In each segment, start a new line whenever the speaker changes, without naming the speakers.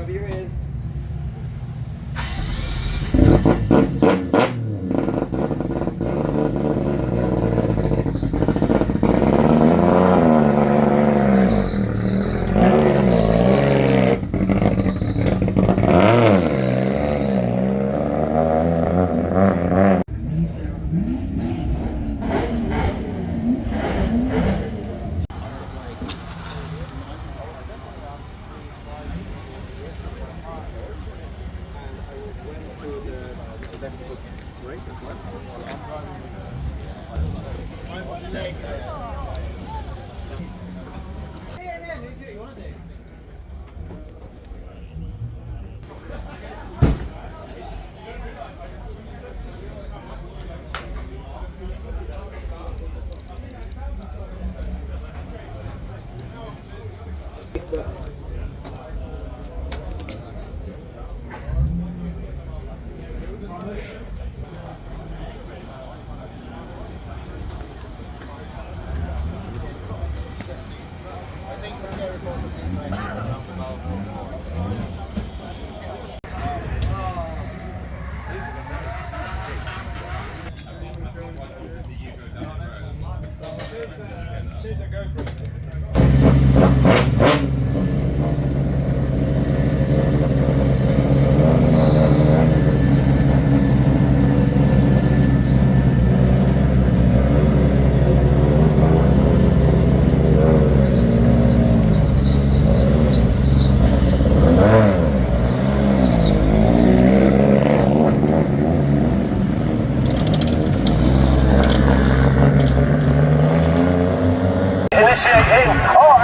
Cover your ears.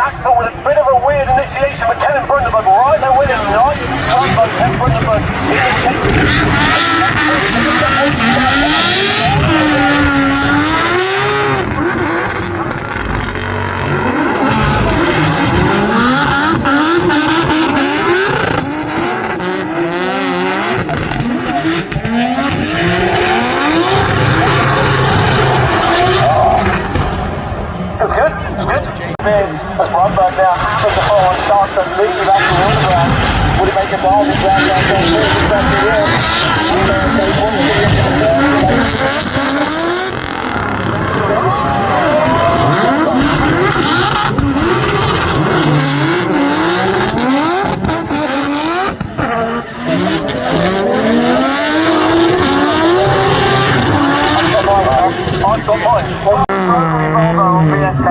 Axel with a bit of a weird initiation for Ken in Brunberg, right there with him, nice Brunberg, Ken Brunberg. It's good, it's good. As Brunberg now happens to follow and starts to lead with Axel Hildebrand. Would he make a dive in ground down there? Here's the back to the end. And they want to get into the I've got mine. Volvo on BSK.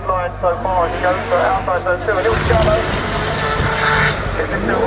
first line so far as he goes for outside zone 2. A little shallow. Is it still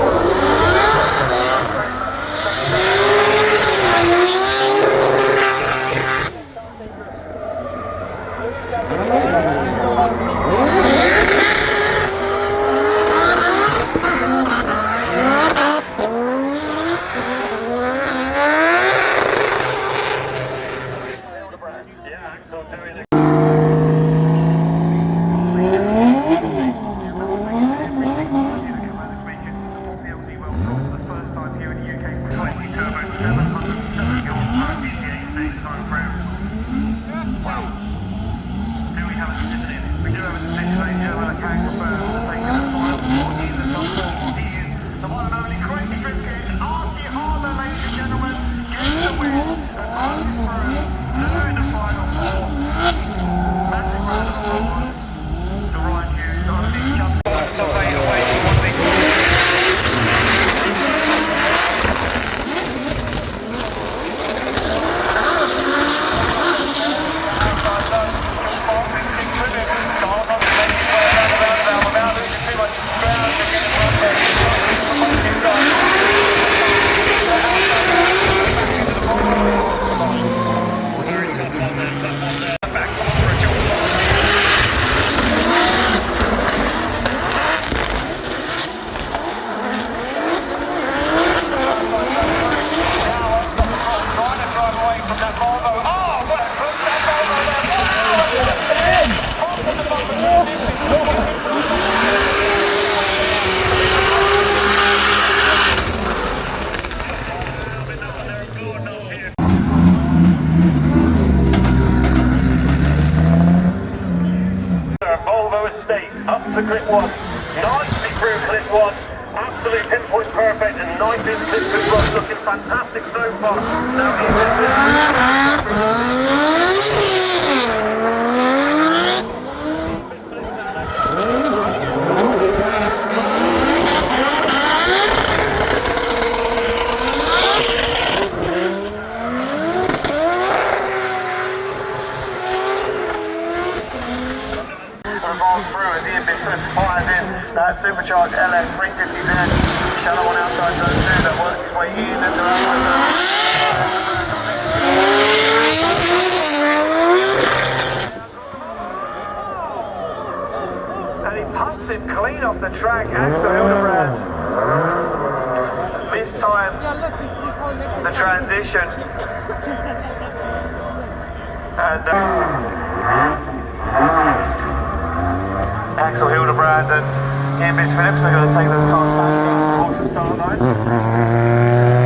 up to grip 1, nicely through clip 1, absolute pinpoint perfect and nice in clip 2 rod, looking fantastic so far. Fires in that supercharged LS 350Z, shallow on outside zone 2 that works its way in and outside zone. And he pumps it clean off the track, Axel Hildebrand mistimes the transition. And Axel Hildebrand and Ian Phillips are going to take those cars back towards the start line.